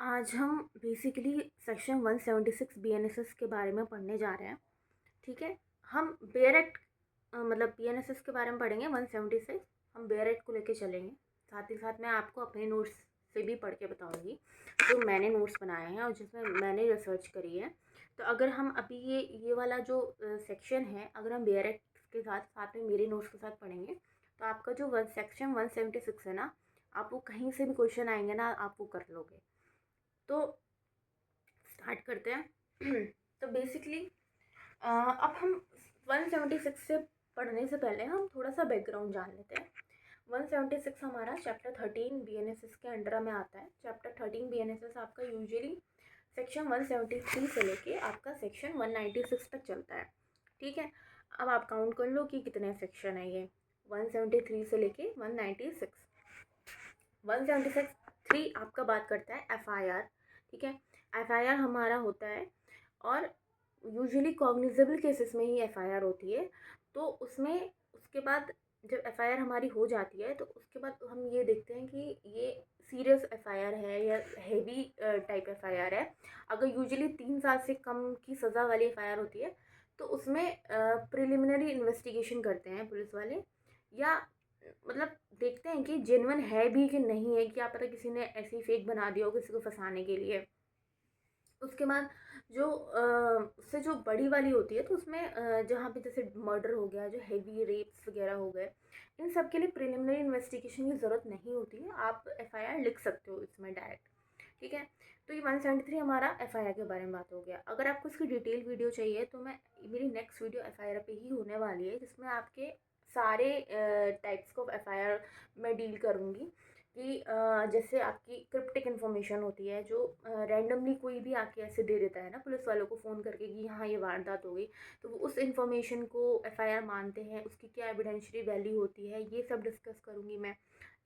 आज हम basically section 176 BNSS के बारे में पढ़ने जा रहे हैं। ठीक है, हम बेयर एक्ट मतलब बीएनएसएस के बारे में पढ़ेंगे 176। हम बेयर एक्ट को लेके चलेंगे, साथ ही साथ मैं आपको अपने नोट्स से भी पढ़ के बताऊंगी जो मैंने नोट्स बनाए हैं और जिसमें मैंने रिसर्च करी है। तो अगर हम अभी ये वाला जो सेक्शन है, अगर हम बेयर एक्ट के साथ साथ में मेरे नोट्स के साथ पढ़ेंगे तो आपका जो सेक्शन 176 है ना, आप वो कहीं से भी क्वेश्चन आएंगे ना, आप वो कर लोगे। तो स्टार्ट करते हैं। तो बेसिकली अब हम 176 से पढ़ने से पहले हम थोड़ा सा बैकग्राउंड जान लेते हैं। 176 हमारा चैप्टर 13 बीएनएसएस के अंडर में आता है। चैप्टर 13 बीएनएसएस आपका यूजुअली सेक्शन 173 से लेके आपका सेक्शन 196 तक चलता है। ठीक है, अब आप काउंट कर लो कि कितने सेक्शन है ये। 173 से लेके 196। 176 आपका बात करता है एफआईआर। ठीक है, एफआईआर हमारा होता है और यूजुअली कॉग्निजेबल केसेस में ही एफआईआर होती है। तो उसमें उसके बाद जब एफआईआर हमारी हो जाती है तो उसके बाद हम ये देखते हैं कि ये सीरियस एफआईआर है या हैवी टाइप एफआईआर है। अगर यूजुअली 3 साल से कम की सज़ा वाली एफआईआर होती है तो उसमें प्रिलिमिनरी इन्वेस्टिगेशन करते हैं पुलिस वाले, या मतलब देखते हैं कि जेन्युइन है भी कि नहीं है, कि क्या पता किसी ने ऐसे ही फेक बना दिया हो किसी को फंसाने के लिए। उसके बाद जो उससे जो बड़ी वाली होती है तो उसमें जहाँ पे जैसे मर्डर हो गया, जो हेवी रेप्स वगैरह हो गए, इन सब के लिए प्रिलिमिनरी इन्वेस्टिगेशन की ज़रूरत नहीं होती है, आप एफआईआर लिख सकते हो इसमें डायरेक्ट। ठीक है, तो ये 173 हमारा एफआईआर के बारे में बात हो गया। अगर आपको इसकी डिटेल वीडियो चाहिए तो मेरी नेक्स्ट वीडियो एफआईआर पे ही होने वाली है, जिसमें आपके सारे टाइप्स ऑफ एफआईआर मैं डील करूँगी। कि जैसे आपकी क्रिप्टिक इन्फॉर्मेशन होती है जो रैंडमली कोई भी आके ऐसे दे देता है ना पुलिस वालों को फ़ोन करके कि हाँ ये वारदात हो गई, तो वो उस इन्फॉर्मेशन को एफआईआर मानते हैं, उसकी क्या एविडेंशियरी वैल्यू होती है, ये सब डिस्कस करूँगी मैं।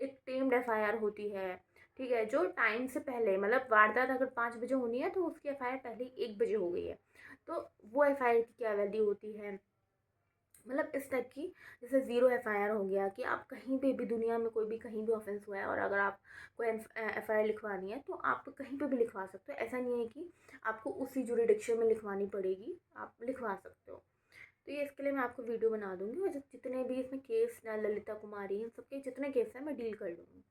एक टेम्ड एफआईआर होती है, ठीक है, जो टाइम से पहले, मतलब वारदात अगर 5 बजे होनी है तो उसकी एफआईआर पहले ही 1 बजे हो गई है, तो वो एफआईआर की क्या वैल्यू होती है। मतलब इस टाइप की, जैसे ज़ीरो एफआईआर हो गया कि आप कहीं पे भी दुनिया में कोई भी कहीं भी ऑफेंस हुआ है और अगर आप कोई एफआईआर लिखवानी है तो आप कहीं पे भी लिखवा सकते हो। ऐसा नहीं है कि आपको उसी जुरिडिक्शन में लिखवानी पड़ेगी, आप लिखवा सकते हो। तो ये इसके लिए मैं आपको वीडियो बना दूंगी और जितने भी इसमें केस ललिता कुमारी, इन सबके जितने केस हैं मैं डील कर लूँगी।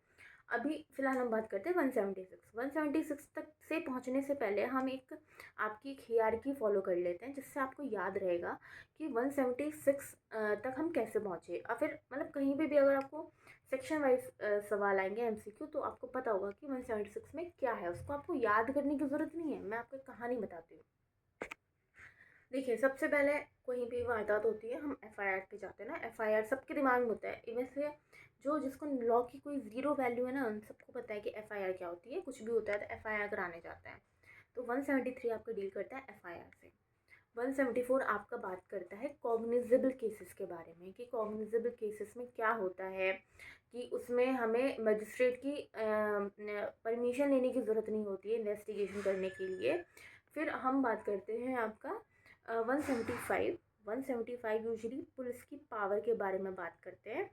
अभी फ़िलहाल हम बात करते हैं 176 तक से पहुंचने से पहले हम एक आपकी एक हियरार्की फॉलो कर लेते हैं, जिससे आपको याद रहेगा कि 176 तक हम कैसे पहुँचे। और फिर मतलब कहीं पे भी अगर आपको सेक्शन वाइज सवाल आएंगे एमसीक्यू, तो आपको पता होगा कि 176 में क्या है, उसको आपको याद करने की ज़रूरत नहीं है। मैं आपको एक कहानी बताती हूँ। देखिए, सबसे पहले कोई भी वारदात होती है हम एफआईआर पे जाते हैं ना। एफआईआर सबके दिमाग में होता है, इनमें से जो जिसको लॉ की कोई ज़ीरो वैल्यू है ना, उन सबको पता है कि एफआईआर क्या होती है। कुछ भी होता है तो एफआईआर कराने जाते हैं। तो 173 आपका डील करता है एफआईआर से। 174 आपका बात करता है कॉग्निजेबल केसेस के बारे में, कि कॉग्निजेबल केसेस में क्या होता है, कि उसमें हमें मजिस्ट्रेट की परमिशन लेने की ज़रूरत नहीं होती है इन्वेस्टिगेशन करने के लिए। फिर हम बात करते हैं आपका 175। 175 यूजुअली पुलिस की पावर के बारे में बात करते हैं।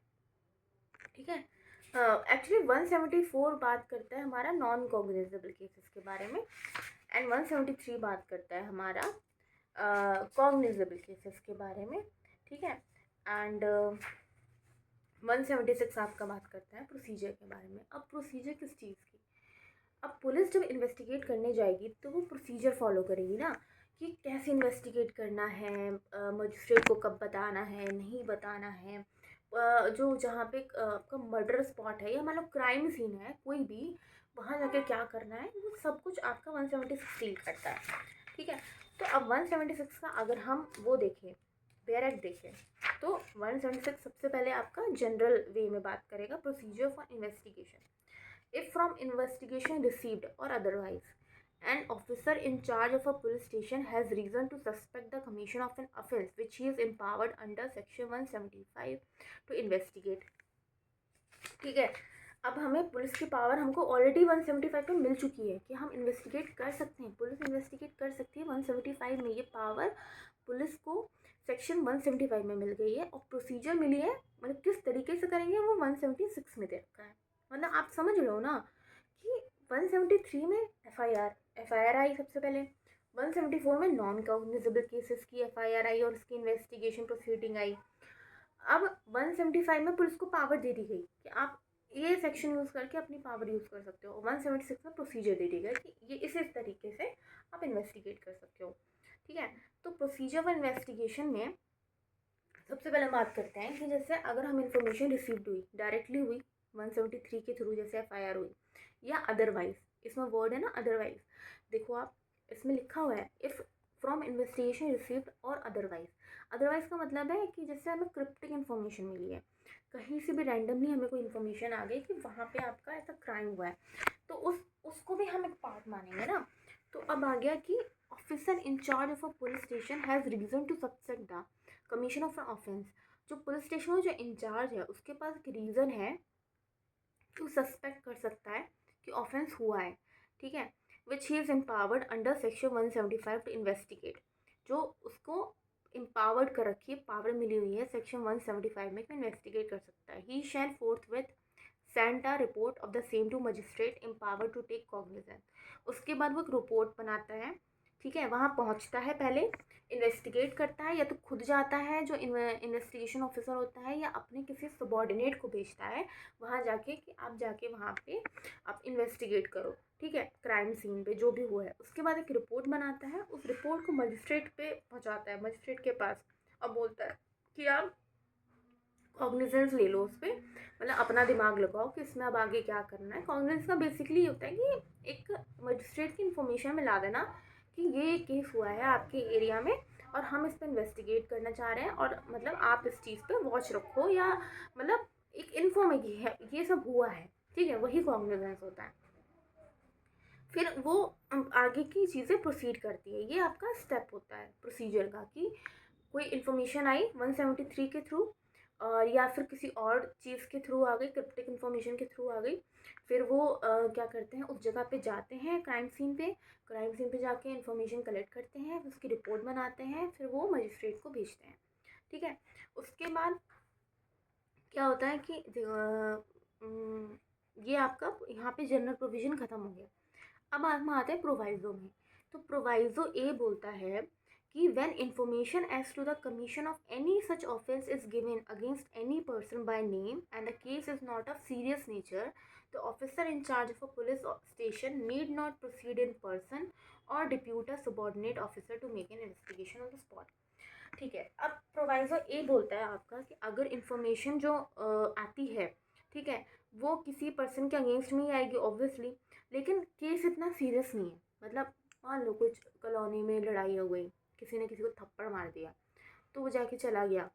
ठीक है, एक्चुअली 174 बात करता है हमारा नॉन कॉग्निजेबल केसेस के बारे में, एंड 173 बात करता है हमारा कॉग्निजेबल केसेस के बारे में। ठीक है, एंड 176 आपका बात करता है प्रोसीजर के बारे में। अब प्रोसीजर किस चीज़ की, अब पुलिस जब इन्वेस्टिगेट करने जाएगी तो वो प्रोसीजर फॉलो करेगी ना, कि कैसे इन्वेस्टिगेट करना है, मजिस्ट्रेट को कब बताना है, नहीं बताना है, जो जहाँ पे आपका मर्डर स्पॉट है या मान लो क्राइम सीन है कोई भी, वहाँ जाके क्या करना है, वो सब कुछ आपका 176 डील करता है। ठीक है, तो अब 176 का अगर हम वो देखें, बेयर एक्ट देखें, तो 176 सबसे पहले आपका जनरल वे में बात करेगा, procedure for investigation. If from investigation received or otherwise, an officer in charge of a police station has reason to suspect the commission of an offence which he is empowered under section 175 to investigate. ठीक है, अब हमें police की power हमको already 175 में मिल चुकी है कि हम इन्वेस्टिगेट कर सकते हैं, पुलिस इन्वेस्टिगेट कर सकती है 175 में। ये पावर पुलिस को सेक्शन 175 में मिल गई है, और प्रोसीजर मिली है, मतलब किस तरीके से करेंगे वो 176 में दे रखा है। मतलब आप समझ रहे हो ना कि 173 में एफआईआर आई सबसे पहले। 174 में नॉन कॉग्निजेबल केसेस की एफआईआर आई और उसकी इन्वेस्टिगेशन प्रोसीडिंग आई। अब 175 में पुलिस को पावर दे दी गई कि आप ये सेक्शन यूज़ करके अपनी पावर यूज़ कर सकते हो। 176 में प्रोसीजर दे दी गई कि ये इस तरीके से आप इन्वेस्टिगेट कर सकते हो। ठीक है, तो प्रोसीजर फॉर इन्वेस्टिगेशन में सबसे पहले बात करते हैं कि जैसे अगर हम इंफॉर्मेशन रिसीव्ड हुई, डायरेक्टली हुई 173 के थ्रू जैसे एफआईआर हुई, या अदरवाइज, इसमें वर्ड है ना अदरवाइज, देखो आप इसमें लिखा हुआ है इफ़ फ्रॉम इन्वेस्टिगेशन रिसीव्ड और अदरवाइज। अदरवाइज का मतलब है कि जैसे हमें क्रिप्टिक इन्फॉर्मेशन मिली है, कहीं से भी रैंडमली हमें कोई इन्फॉर्मेशन आ गई कि वहाँ पे आपका ऐसा क्राइम हुआ है, तो उसको भी हम एक पार्ट मानेंगे ना। तो अब आ गया कि officer in charge of a police station has reason to suspect the commission of an offence. जो पुलिस स्टेशन में जो इंचार्ज है उसके पास एक रीज़न है कि वो सस्पेक्ट कर सकता है कि ऑफेंस हुआ है। ठीक है, which he is empowered under section 175 to investigate. जो उसको एम्पावर्ड कर रखी है, पावर मिली हुई है सेक्शन 175 में कि इन्वेस्टिगेट कर सकता है। He shall forthwith send a report of the same to magistrate empowered to take cognizance. उसके बाद वो एक रिपोर्ट बनाता है। ठीक है, वहाँ पहुँचता है, पहले इन्वेस्टिगेट करता है, या तो खुद जाता है जो इन्वेस्टिगेशन ऑफिसर होता है, या अपने किसी सबॉर्डिनेट को भेजता है वहाँ जाके कि आप जाके वहाँ पे आप इन्वेस्टिगेट करो। ठीक है, क्राइम सीन पे जो भी हुआ है। उसके बाद एक रिपोर्ट बनाता है, उस रिपोर्ट को मजिस्ट्रेट पे पहुँचाता है, मजिस्ट्रेट के पास, और बोलता है कि आप कॉग्निजेंस ले लो उस पर, मतलब अपना दिमाग लगाओ कि इसमें अब आगे क्या करना है। कॉग्निजेंस का बेसिकली होता है कि एक मजिस्ट्रेट की इन्फॉर्मेशन मिला देना कि ये केस हुआ है आपके एरिया में और हम इस पर इन्वेस्टिगेट करना चाह रहे हैं, और मतलब आप इस चीज़ पे वॉच रखो, या मतलब एक इन्फॉर्म है ये सब हुआ है। ठीक है, वही कॉग्निजेंस होता है। फिर वो आगे की चीज़ें प्रोसीड करती है। ये आपका स्टेप होता है प्रोसीजर का कि कोई इन्फॉर्मेशन आई 173 के थ्रू, और या फिर किसी और चीज़ के थ्रू आ गई, क्रिप्टिक इन्फॉर्मेशन के थ्रू आ गई। फिर वो क्या करते हैं, उस जगह पे जाते हैं, क्राइम सीन पे जाके इन्फॉर्मेशन कलेक्ट करते हैं, उसकी रिपोर्ट बनाते हैं, फिर वो मजिस्ट्रेट को भेजते हैं। ठीक है, उसके बाद क्या होता है कि ये आपका यहाँ पे जनरल प्रोविज़न ख़त्म हो गया। अब हम आते हैं प्रोवाइज़ो में। तो प्रोवाइज़ो ए बोलता है कि when information as to the commission of any such offence is given against any person by name and the case is not of serious nature, the officer in charge of a police station need not proceed in person or depute a subordinate officer to make an investigation on the spot. ठीक है, अब प्रोवाइज़ो ए बोलता है आपका कि अगर information जो आती है, ठीक है, वो किसी पर्सन के अगेंस्ट में ही आएगी ऑब्वियसली, लेकिन केस इतना सीरियस नहीं है। मतलब मान लो कुछ कॉलोनी में लड़ाई हो गई, किसी ने किसी को थप्पड़ मार दिया, तो वो जाके चला गया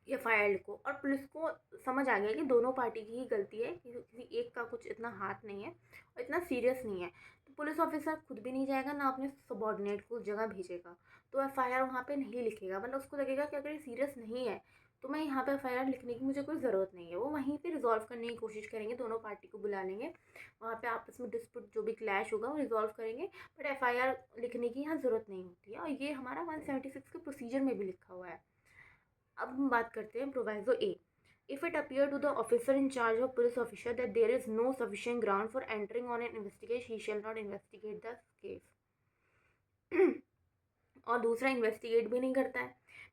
ये फाइल्ड को, और पुलिस को समझ आ गया कि दोनों पार्टी की ही गलती है, किसी एक का कुछ इतना हाथ नहीं है और इतना सीरियस नहीं है, तो पुलिस ऑफिसर खुद भी नहीं जाएगा ना अपने सबॉर्डिनेट को उस जगह भेजेगा, तो एफआईआर वहाँ पे नहीं लिखेगा। मतलब उसको लगेगा कि अगर ये सीरियस नहीं है तो मैं यहाँ पे एफआईआर लिखने की मुझे कोई ज़रूरत नहीं है। वो वहीं पे रिजॉल्व करने की कोशिश करेंगे, दोनों पार्टी को बुला लेंगे, वहाँ पे आपस में डिस्प्यूट जो भी क्लैश होगा वो रिजॉल्व करेंगे, बट एफआईआर लिखने की यहाँ ज़रूरत नहीं होती है। और ये हमारा 176 के प्रोसीजर में भी लिखा हुआ है। अब हम बात करते हैं proviso A. If it appear to the officer in charge of police officer that there is no sufficient ground for entering on an investigation, he shall not investigate the case. और दूसरा इन्वेस्टिगेट भी नहीं करता है।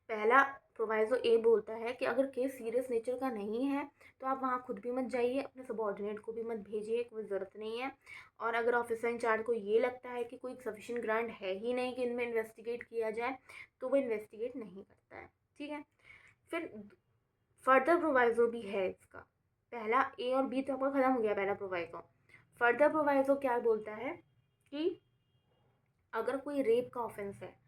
पहला proviso ए बोलता है कि अगर केस सीरियस नेचर का नहीं है तो आप वहाँ खुद भी मत जाइए, अपने सबॉर्डिनेट को भी मत भेजिए, कोई ज़रूरत नहीं है। और अगर ऑफिसर इंचार्ज को ये लगता है कि कोई सफिशिएंट ग्राउंड है ही नहीं कि इनमें इन्वेस्टिगेट किया जाए, तो वो इन्वेस्टिगेट नहीं करता है। ठीक है, फिर फर्दर प्रोवाइजो भी है इसका। पहला ए और बी तो आपका ख़त्म हो गया, पहला प्रोवाइजो। फर्दर प्रोवाइजो क्या बोलता है कि अगर कोई रेप का ऑफेंस है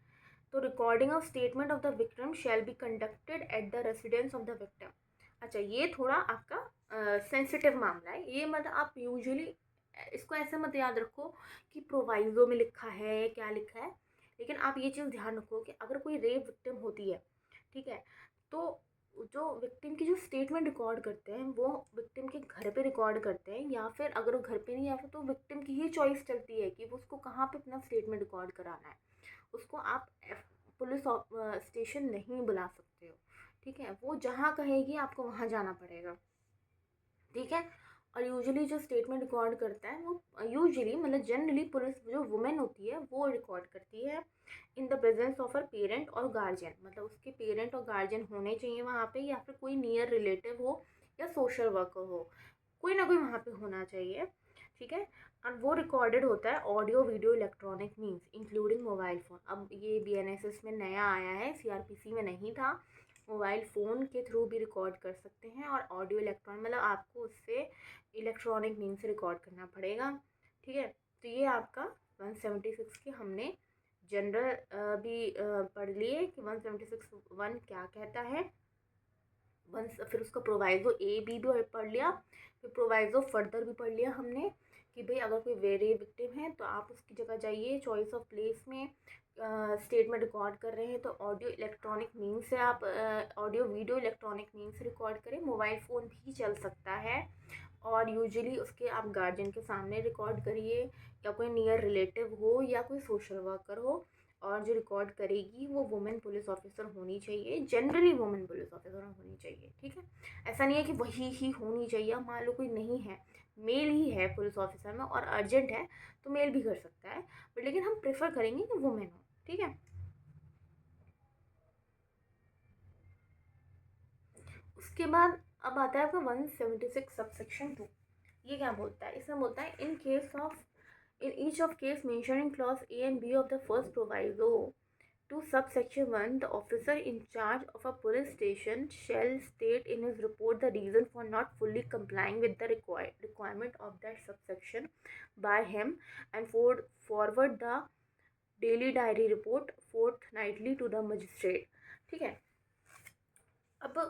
तो recording of statement of the victim shall be conducted at the residence of the victim. अच्छा, ये थोड़ा आपका सेंसिटिव मामला है, ये मतलब आप यूजुअली इसको ऐसे मत याद रखो कि प्रोवाइजो में लिखा है क्या लिखा है, लेकिन आप ये चीज़ ध्यान रखो कि अगर कोई रेप विक्टिम होती है, ठीक है, तो जो विक्टिम की जो स्टेटमेंट रिकॉर्ड करते हैं वो विक्टिम के घर पे रिकॉर्ड करते हैं, या फिर अगर वो घर पे नहीं आया तो विक्टिम की ही चॉइस चलती है कि वो उसको कहाँ पे अपना स्टेटमेंट रिकॉर्ड कराना है। उसको आप पुलिस स्टेशन नहीं बुला सकते हो। ठीक है, वो जहाँ कहेगी आपको वहाँ जाना पड़ेगा। ठीक है, और यूजुअली जो स्टेटमेंट रिकॉर्ड करता है वो यूजुअली मतलब जनरली पुलिस जो वुमेन होती है वो रिकॉर्ड करती है in the presence of her parent और गार्जियन, मतलब उसके पेरेंट और गार्जियन होने चाहिए वहाँ पे, या फिर कोई नियर रिलेटिव हो या सोशल वर्कर हो, कोई ना कोई वहाँ पे होना चाहिए, ठीक है। और वो रिकॉर्डेड होता है audio video electronic means including mobile phone. अब ये बीएनएसएस में नया आया है, सीआरपीसी में नहीं था। मोबाइल फ़ोन के थ्रू भी रिकॉर्ड कर सकते हैं, और ऑडियो इलेक्ट्रॉनिक मतलब आपको उससे इलेक्ट्रॉनिक मीन्स से रिकॉर्ड करना पड़ेगा, ठीक है। तो ये आपका 176 के हमने जनरल भी पढ़ लिए कि 176(1) क्या कहता है। फिर उसका प्रोवाइज़ो ए बी भी पढ़ लिया, फिर प्रोवाइज़ो फर्दर भी पढ़ लिया हमने कि भाई अगर कोई वेरी विक्टिम है तो आप उसकी जगह जाइए, चॉइस ऑफ प्लेस में स्टेटमेंट रिकॉर्ड कर रहे हैं तो ऑडियो इलेक्ट्रॉनिक मीन्स से आप ऑडियो वीडियो इलेक्ट्रॉनिक मीन्स से रिकॉर्ड करें, मोबाइल फ़ोन भी चल सकता है, और यूजुअली उसके आप गार्जियन के सामने रिकॉर्ड करिए, या कोई नियर रिलेटिव हो या कोई सोशल वर्कर हो, और जो रिकॉर्ड करेगी वो वुमेन पुलिस ऑफिसर होनी चाहिए, जनरली वुमेन पुलिस ऑफिसर होनी चाहिए, ठीक है। ऐसा नहीं है कि वही ही होनी चाहिए, मान लो कोई नहीं है, मेल ही है पुलिस ऑफिसर में और अर्जेंट है तो मेल भी कर सकता है, बट लेकिन हम प्रेफर करेंगे कि वुमेन हो, ठीक है। उसके बाद अब आता है आपका 176 सबसेक्शन 2। ये क्या बोलता है, इसमें बोलता है in case of in each of case mentioned in clause A and B of the first proviso to subsection 1, the officer in charge of a police station shall state in his report the reason for not fully complying with the requirement of that subsection by him, and forward the daily diary report fortnightly to the magistrate, ठीक है। अब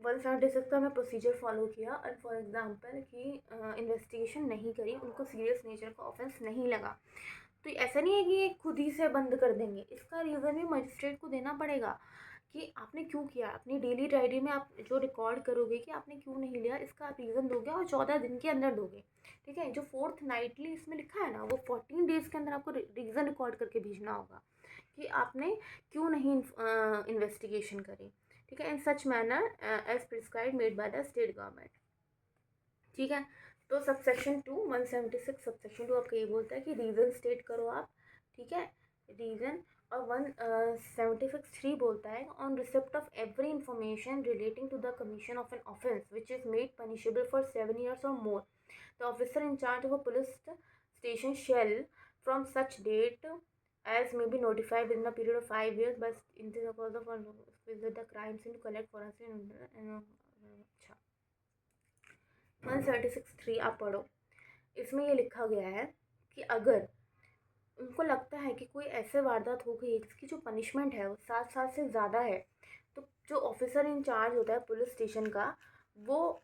176 का मैं procedure follow किया, और for example कि investigation नहीं करी, उनको सीरियस नेचर का ऑफेंस नहीं लगा, तो ऐसा नहीं है कि ये खुद ही से बंद कर देंगे, इसका रीज़न भी मजिस्ट्रेट को देना पड़ेगा कि आपने क्यों किया। अपनी डेली डायरी में आप जो रिकॉर्ड करोगे कि आपने क्यों नहीं लिया, इसका आप रीज़न दोगे और 14 दिन के अंदर दोगे, ठीक है। जो फोर्थ नाइटली इसमें लिखा है ना, वो 14 डेज़ के अंदर आपको रीज़न रिकॉर्ड करके भेजना होगा कि आपने क्यों नहीं इन्वेस्टिगेशन करी, ठीक है, in such manner as prescribe made by the state government, ठीक है। तो सबसेक्शन 2 176 सबसेक्शन 2 आपका ये बोलता है कि रीज़न स्टेट करो आप, ठीक है, रीज़न। और 176(3) बोलता है on receipt of every information relating to the commission of an offence which is made punishable for 7 years or more, the officer in charge of a police station shall from such date as may be notified within a period of 5 years by in the course of visit the crime scene to collect forensic अच्छा 176(3) आप पढ़ो। इसमें ये लिखा गया है कि अगर उनको लगता है कि कोई ऐसे वारदात हो गई जिसकी जो पनिशमेंट है वो 7 साल से ज़्यादा है, तो जो ऑफिसर इन चार्ज होता है पुलिस स्टेशन का, वो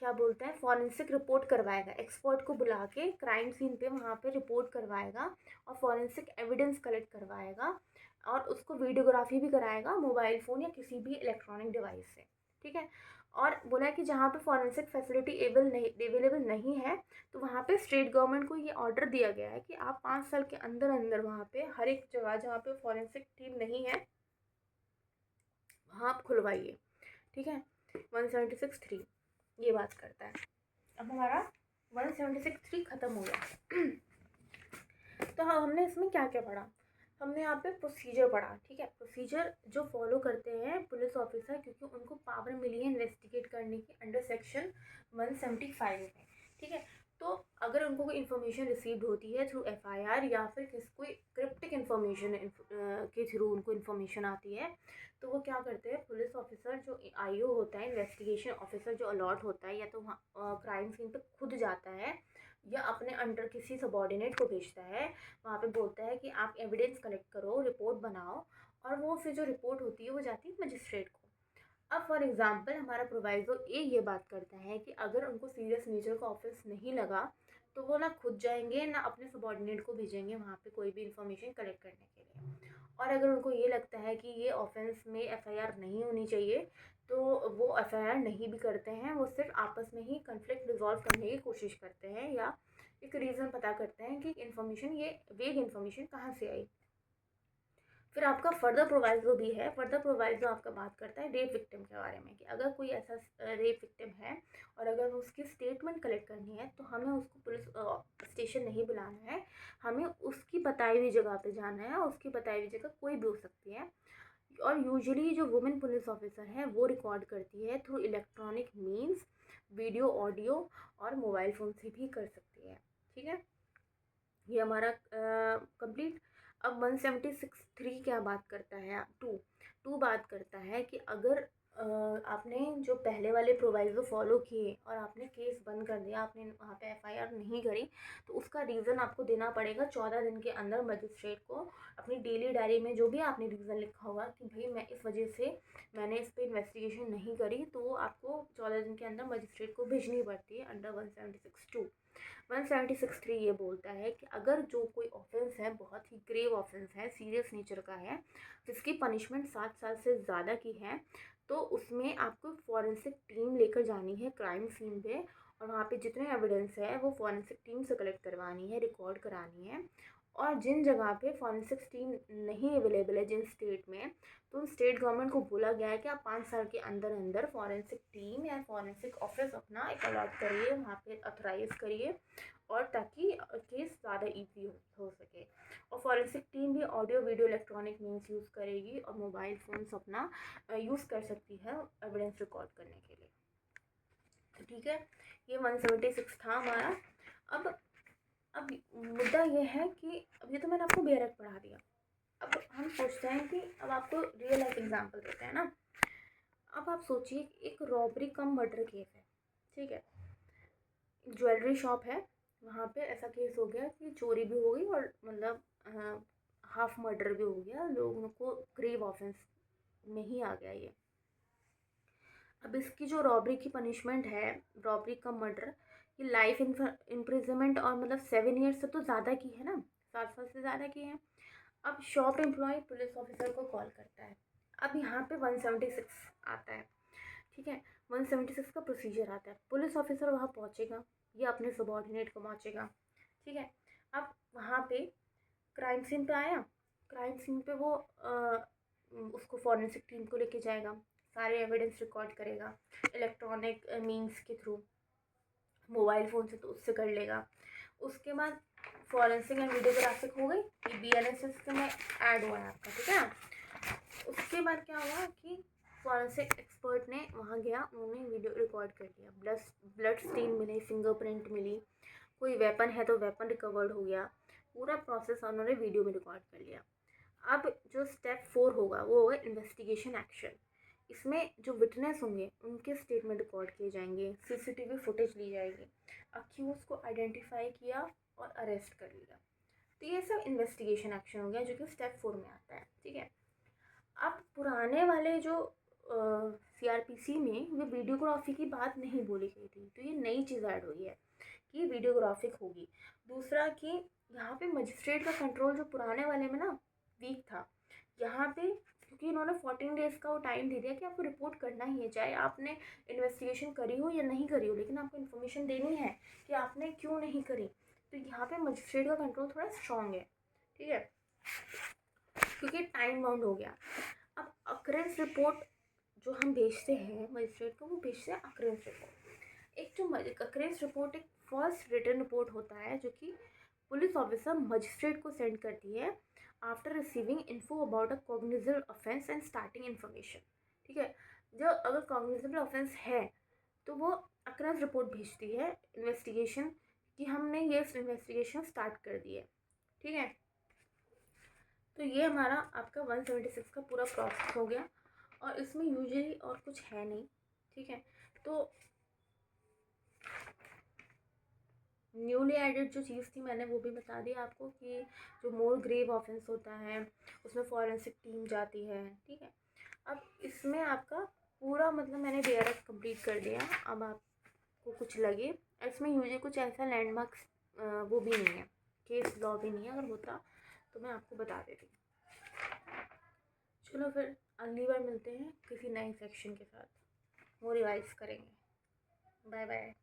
क्या बोलते हैं फॉरेंसिक रिपोर्ट करवाएगा, एक्सपर्ट को बुला के क्राइम सीन पे वहाँ पे रिपोर्ट करवाएगा और फॉरेंसिक एविडेंस कलेक्ट करवाएगा, और उसको वीडियोग्राफी भी कराएगा मोबाइल फ़ोन या किसी भी इलेक्ट्रॉनिक डिवाइस से, ठीक है। और बोला है कि जहाँ पे फॉरेंसिक फैसिलिटी अवेलेबल नहीं है, तो वहाँ पे स्टेट गवर्नमेंट को ये ऑर्डर दिया गया है कि आप 5 साल के अंदर अंदर वहाँ पे हर एक जगह जहाँ पे फॉरेंसिक टीम नहीं है वहाँ आप खुलवाइए, ठीक है। 176(3) ये बात करता है। अब हमारा 176(3) ख़त्म हो गया। तो हाँ, हमने इसमें क्या क्या पढ़ा, हमने यहाँ पे प्रोसीजर पढ़ा, ठीक है। प्रोसीजर जो फॉलो करते हैं पुलिस ऑफिसर, क्योंकि उनको पावर मिली है इन्वेस्टिगेट करने की अंडर सेक्शन 175 में, ठीक है। तो अगर उनको कोई इन्फॉर्मेशन रिसीव्ड होती है थ्रू एफआईआर या फिर कोई क्रिप्टिक इन्फॉर्मेशन के थ्रू उनको इन्फॉर्मेशन आती है, तो वो क्या करते हैं, पुलिस ऑफिसर जो आईओ होता है, इन्वेस्टिगेशन ऑफिसर जो अलॉट होता है, या तो वहाँ क्राइम सीन पे खुद जाता है या अपने अंडर किसी सबॉर्डिनेट को भेजता है, वहाँ पे बोलता है कि आप एविडेंस कलेक्ट करो, रिपोर्ट बनाओ, और वो फिर जो रिपोर्ट होती है वो जाती है मजिस्ट्रेट को। अब फॉर एग्जांपल हमारा प्रोवाइज़ो ए ये बात करता है कि अगर उनको सीरियस नेचर का ऑफेंस नहीं लगा तो वो ना खुद जाएंगे ना अपने सबॉर्डिनेट को भेजेंगे वहाँ पे कोई भी इंफॉर्मेशन कलेक्ट करने के लिए, और अगर उनको ये लगता है कि ये ऑफेंस में एफआईआर नहीं होनी चाहिए तो वो एफआईआर नहीं भी करते हैं, वो सिर्फ आपस में ही कन्फ्लिक्ट रिजॉल्व करने की कोशिश करते हैं या एक रीज़न पता करते हैं कि इन्फॉर्मेशन ये वेग इन्फॉर्मेशन कहाँ से आई। फिर आपका फर्दर प्रोवाइजो भी है। फर्दर प्रोवाइजो आपका बात करता है रेप विक्टिम के बारे में कि अगर कोई ऐसा रेप विक्टिम है और अगर उसकी स्टेटमेंट कलेक्ट करनी है तो हमें उसको पुलिस स्टेशन नहीं बुलाना है, हमें उसकी बताई हुई जगह पे जाना है। उसकी बताई हुई जगह कोई भी हो सकती है, और यूजुअली जो वुमेन पुलिस ऑफिसर है वो रिकॉर्ड करती है through electronic means, video, audio और मोबाइल फ़ोन से भी कर सकती है। ठीक है, ये हमारा कंप्लीट। अब 176(3 क्या बात करता है, टू बात करता है कि अगर आपने जो पहले वाले प्रोवाइजो फॉलो किए और आपने केस बंद कर दिया, आपने वहाँ पे एफआईआर नहीं करी, तो उसका रीज़न आपको देना पड़ेगा 14 दिन के अंदर मजिस्ट्रेट को। अपनी डेली डायरी में जो भी आपने रीज़न लिखा होगा कि भाई मैं इस वजह से मैंने इस पर इन्वेस्टिगेशन नहीं करी, तो वो आपको 14 दिन के अंदर मजिस्ट्रेट को भेजनी पड़ती है अंडर 176(2). 176(3 ये बोलता है कि अगर जो कोई ऑफेंस है, बहुत ही ग्रेव ऑफेंस है, सीरियस नेचर का है, जिसकी पनिशमेंट 7 साल से ज़्यादा की है, तो उसमें आपको फॉरेंसिक टीम लेकर जानी है क्राइम सीन पे, और वहाँ पे जितने एविडेंस है वो फॉरेंसिक टीम से कलेक्ट करवानी है, रिकॉर्ड करानी है। और जिन जगह पे फॉरेंसिक टीम नहीं अवेलेबल है, जिन स्टेट में, तो स्टेट गवर्नमेंट को बोला गया है कि आप 5 साल के अंदर अंदर फॉरेंसिक टीम या फॉरेंसिक ऑफिस अपना एक अलॉट करिए, वहाँ पे ऑथराइज करिए, और ताकि केस ज़्यादा ईजी हो सके। और फॉरेंसिक टीम भी audio, video, electronic means use करेगी और मोबाइल फ़ोन्स अपना यूज़ कर सकती है एविडेंस रिकॉर्ड करने के लिए। तो ठीक है, ये 176 था हमारा। अब मुद्दा ये है कि अब ये तो मैंने आपको बेयर एक्ट पढ़ा दिया। अब हम सोचते हैं कि अब आपको रियल लाइफ एग्जांपल देते हैं ना। अब आप सोचिए एक रॉबरी कम मर्डर केस है, ठीक है, ज्वेलरी शॉप है, वहाँ पे ऐसा केस हो गया कि चोरी भी हो गई और मतलब हाफ मर्डर भी हो गया, लोगों को ग्रेव ऑफेंस में ही आ गया ये। अब इसकी जो रॉबरी की पनिशमेंट है, रॉबरी कम मर्डर, ये लाइफ इम्प्रिजनमेंट और मतलब 7 ईयर्स से तो ज़्यादा की है ना, 7 साल से ज़्यादा की है। अब शॉप एम्प्लॉय पुलिस ऑफिसर को कॉल करता है। अब यहाँ पे 176 आता है, ठीक है, 176 का प्रोसीजर आता है। पुलिस ऑफिसर वहाँ पहुँचेगा, ये अपने सबॉर्डिनेट को पहुँचेगा, ठीक है। अब वहाँ पे क्राइम सीन पे आया, क्राइम सीन पे वो उसको फॉरेंसिक टीम को लेके जाएगा, सारे एविडेंस रिकॉर्ड करेगा इलेक्ट्रॉनिक मीन्स के थ्रू, मोबाइल फ़ोन से तो उससे कर लेगा। उसके बाद फॉरेंसिक एंड वीडियोग्राफिक हो गई, ये BLS सिस्टम में ऐड हुआ है आपका, ठीक है। उसके बाद क्या हुआ कि फॉरेंसिक एक्सपर्ट ने वहाँ गया, उन्होंने वीडियो रिकॉर्ड कर लिया, ब्लड स्टेन मिले, फिंगरप्रिंट मिली, कोई वेपन है तो वेपन रिकवर्ड हो गया, पूरा प्रोसेस उन्होंने वीडियो में रिकॉर्ड कर लिया। अब जो स्टेप 4 होगा वो होगा इन्वेस्टिगेशन एक्शन। इसमें जो विटनेस होंगे उनके स्टेटमेंट रिकॉर्ड किए जाएंगे, CCTV फुटेज ली जाएगी, अक्यूज को आइडेंटिफाई किया और अरेस्ट कर लिया। तो ये सब इन्वेस्टिगेशन एक्शन हो गया जो कि स्टेप 4 में आता है, ठीक है। अब पुराने वाले जो CRPC में ये वीडियोग्राफी की बात नहीं बोली गई थी, तो ये नई चीज़ ऐड हुई है कि वीडियोग्राफिक होगी। दूसरा कि यहाँ पे मजिस्ट्रेट का कंट्रोल जो पुराने वाले में ना वीक था, यहाँ पे क्योंकि इन्होंने 14 डेज़ का वो टाइम दे दिया कि आपको रिपोर्ट करना ही है, चाहे आपने इन्वेस्टिगेशन करी हो या नहीं करी हो, लेकिन आपको इन्फॉर्मेशन देनी है कि आपने क्यों नहीं करी। तो यहाँ पे मजिस्ट्रेट का कंट्रोल थोड़ा स्ट्रॉन्ग है, ठीक है, क्योंकि टाइम बाउंड हो गया। अब अक्रेंस रिपोर्ट जो हम भेजते हैं मजिस्ट्रेट को, वो भेजते हैं अक्रेंस रिपोर्ट। एक जो अक्रेंस रिपोर्ट एक फर्स्ट रिटन रिपोर्ट होता है जो कि पुलिस ऑफिसर मजिस्ट्रेट को सेंड करती है after receiving info about a cognizable offence and starting information, ठीक है। जो अगर कॉग्निजेबल ऑफेंस है तो वो अक्रेंस रिपोर्ट भेजती है इन्वेस्टिगेशन कि हमने ये इन्वेस्टिगेशन स्टार्ट कर दी है, ठीक है। तो ये हमारा आपका 176 का पूरा प्रोसेस हो गया, और इसमें यूजुअली और कुछ है नहीं, ठीक है। तो न्यूली एडेड जो चीज़ थी मैंने वो भी बता दी आपको कि जो मोर ग्रेव ऑफेंस होता है उसमें फॉरेंसिक टीम जाती है, ठीक है। अब इसमें आपका पूरा मतलब मैंने DRS कंप्लीट कर दिया। अब आपको कुछ लगे, इसमें यूजुअली कुछ ऐसा लैंडमार्क्स वो भी नहीं है, केस लॉ भी नहीं है, अगर होता तो मैं आपको बता देती। चलो फिर अगली बार मिलते हैं किसी नए सेक्शन के साथ, वो रिवाइज करेंगे। Bye bye.